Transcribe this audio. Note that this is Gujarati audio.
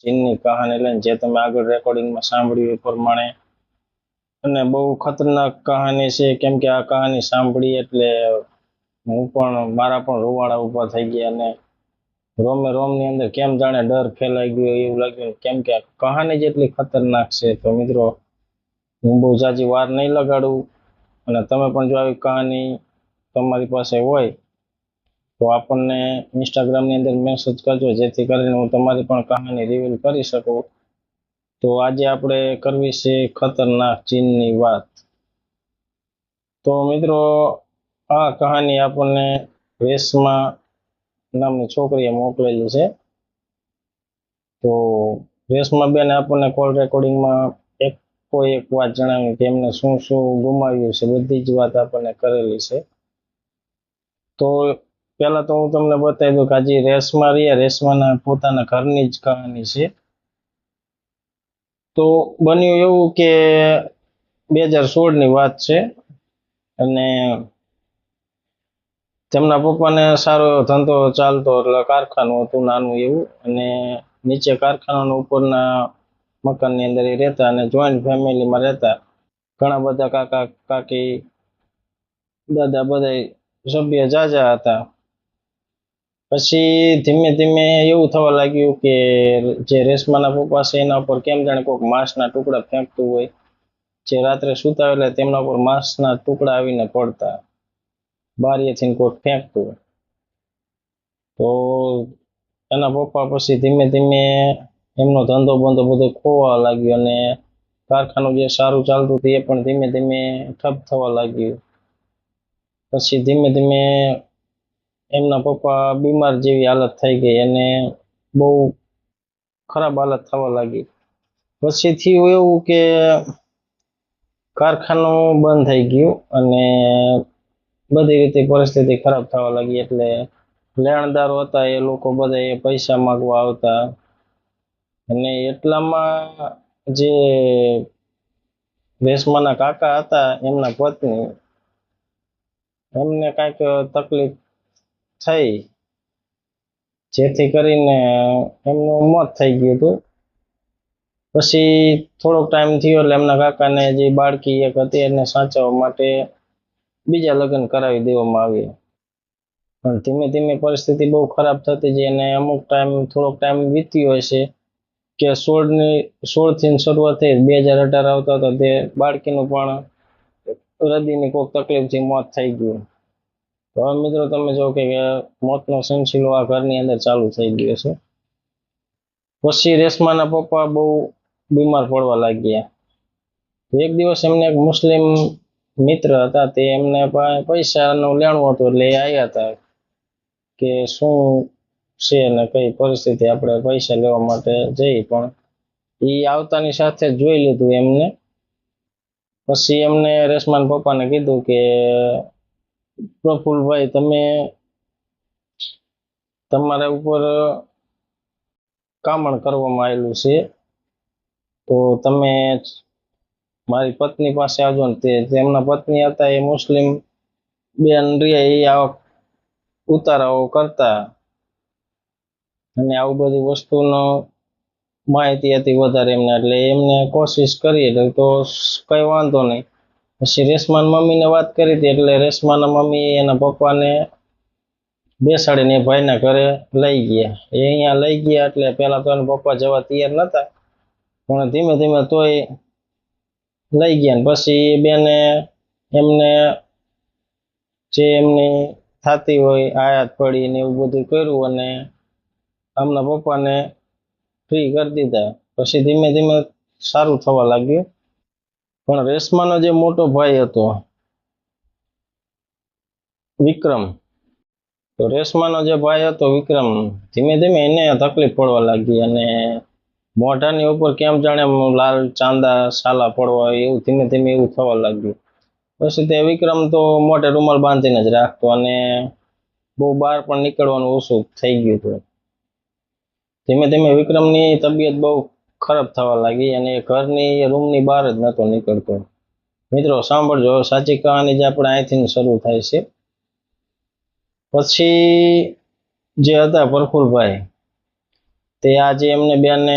ચીનની કહાની લઈને જે તમે આગળ રેકોર્ડિંગમાં સાંભળ્યું એ પ્રમાણે અને બહુ ખતરનાક કહાની છે, કેમ કે આ કહાની સાંભળી એટલે મારા પણ રૂવાડા ઊભા થઈ ગયા અને રોમે રોમની અંદર કેમ જાણે ડર ફેલાઈ ગયો એવું લાગ્યું, કેમ કે આ કહાની જેટલી ખતરનાક છે. તો મિત્રો હું બહુ જાજી વાર નહીં લગાડું અને તમે પણ જો આવી કહાની તમારી પાસે હોય તો આપણને ઇન્સ્ટાગ્રામની અંદર મેસેજ કરજો, જેથી કરીને હું તમારી પણ કહાની રિવીલ કરી શકું. તો આજે આપણે કરવી છે ખતરનાક ચીનની વાત. તો મિત્રો આ કહાની આપણને રેશમા નામની છોકરીએ મોકલેલી છે. તો રેશમા બેન આપણને કોલ રેકોર્ડિંગમાં એક વાત જણાવી કે એમને શું શું ગુમાવ્યું છે, બધી જ વાત આપણને કરેલી છે. તો પહેલા તો હું તમને બતાવી દઉં કે આજે રેશમાના પોતાના ઘરની જ કહાની છે. તો બન્યું એવું કે 2016ની વાત છે અને તેમના પપ્પાને સારો ધંધો ચાલતો, એટલે કારખાનું હતું નાનું એવું, અને નીચે કારખાનાના ઉપરના મકાનની અંદર એ રહેતા અને જોઈન્ટ ફેમિલીમાં રહેતા. ઘણા બધા કાકા કાકી દાદા બધા સભ્ય જાજા હતા. પછી ધીમે ધીમે એવું થવા લાગ્યું કે જે રેશમાના પપ્પા છે એના ઉપર કેમ જાણે કોઈક માંસના ટુકડા ફેંકતું હોય, જે રાત્રે સૂતા એટલે તેમના ઉપર માંસના ટુકડા આવીને પડતા, બારીએથી કોઈક ફેંકતું. તો એના પપ્પા પછી ધીમે ધીમે એમનો ધંધો બંધો બધો ખોવા લાગ્યો અને કારખાનું જે સારું ચાલતું હતું એ પણ ધીમે ધીમે ઠપ થવા લાગ્યું. પછી ધીમે ધીમે એમના પપ્પા બીમાર જેવી હાલત થઈ ગઈ અને બહુ ખરાબ હાલત થવા લાગી. પછી થયું એવું કે કારખાનું બંધ થઈ ગયું અને બધી રીતે પરિસ્થિતિ ખરાબ થવા લાગી. એટલે લેણદારો હતા એ લોકો બધા પૈસા માંગવા આવતા અને એટલામાં જે રેશમાના કાકા હતા એમના પત્ની, એમને કાંઈક તકલીફ થઈ જેથી કરીને એમનું મોત થઈ ગયું હતું. પછી થોડોક ટાઈમ થયો એટલે એમના કાકાને જે બાળકી એક હતી એને સાચવવા માટે બીજા લગ્ન કરાવી દેવામાં આવ્યા. પણ ધીમે ધીમે પરિસ્થિતિ બહુ ખરાબ થતી જઈ અને થોડોક ટાઈમ વીત્યો હશે કે 16થી શરૂઆત થઈ, 2018 આવતા હતા તે બાળકીનું પણ હૃદયની કોઈક તકલીફથી મોત થઈ ગયું. તો હવે મિત્રો તમે જો કે મોતનો સિલસિલો આ ઘરની અંદર ચાલુ થઈ ગયો છે. પછી રેશમાના પપ્પા બહુ બીમાર પડવા લાગ્યા. એક દિવસ એમને એક મુસ્લિમ મિત્ર હતા, તે એમને પૈસાનું લેણું હતું એટલે એ આવ્યા હતા કે શું છે ને કઈ પરિસ્થિતિ, આપણે પૈસા લેવા માટે જઈ. પણ એ આવતાની સાથે જોઈ લીધું એમને. પછી એમને રેશમાના પપ્પાને કીધું કે પ્રફુલભાઈ, તમારા ઉપર કામણ કરવામાં આવેલું છે, તો તમે મારી પત્ની પાસે આવજો ને. તેમના પત્ની હતા એ મુસ્લિમ બેન રહ્યા, એ આવા ઉતારાઓ કરતા અને આવું બધી વસ્તુનો માહિતી હતી વધારે એમને, એટલે એમને કોશિશ કરી તો કઈ વાંધો નહીં. પછી રેશમાના મમ્મીને વાત કરી હતી એટલે રેશમાના મમ્મી એના પપ્પાને બેસાડીને ભાઈના ઘરે લઈ ગયા. એ અહીંયા લઈ ગયા એટલે પહેલા તો એના પપ્પા જવા તૈયાર નતા, પણ ધીમે ધીમે તોય લઈ ગયા. પછી બેને એમને જે એમની થતી હોય આયાત પડી ને એવું બધું કર્યું અને આમના પપ્પાને ફ્રી કરી દીધા. પછી ધીમે ધીમે સારું થવા લાગ્યું. પણ રેશમાનો જે મોટો ભાઈ હતો વિક્રમ, તો રેશમાનો જે ભાઈ હતો વિક્રમ, ધીમે ધીમે એને તકલીફ પડવા લાગી અને મોઢાની ઉપર કેમ જાણે લાલ ચાંદા સાલા પડવા એવું ધીમે ધીમે એવું થવા લાગ્યું. પછી તે વિક્રમ તો મોઢે રૂમાલ બાંધીને જ રાખતો અને બહુ બહાર પણ નીકળવાનું ઓછું થઈ ગયું હતું. ધીમે ધીમે વિક્રમની તબિયત બહુ ખરાબ થવા લાગી અને ઘરની રૂમની બહાર જ નહોતો નીકળતો. મિત્રો સાંભળજો, સાચી કહાની જે આપણે અહીંથી શરૂ થાય છે. પછી જે હતા પ્રફુલભાઈ, તે આજે એમને બેનને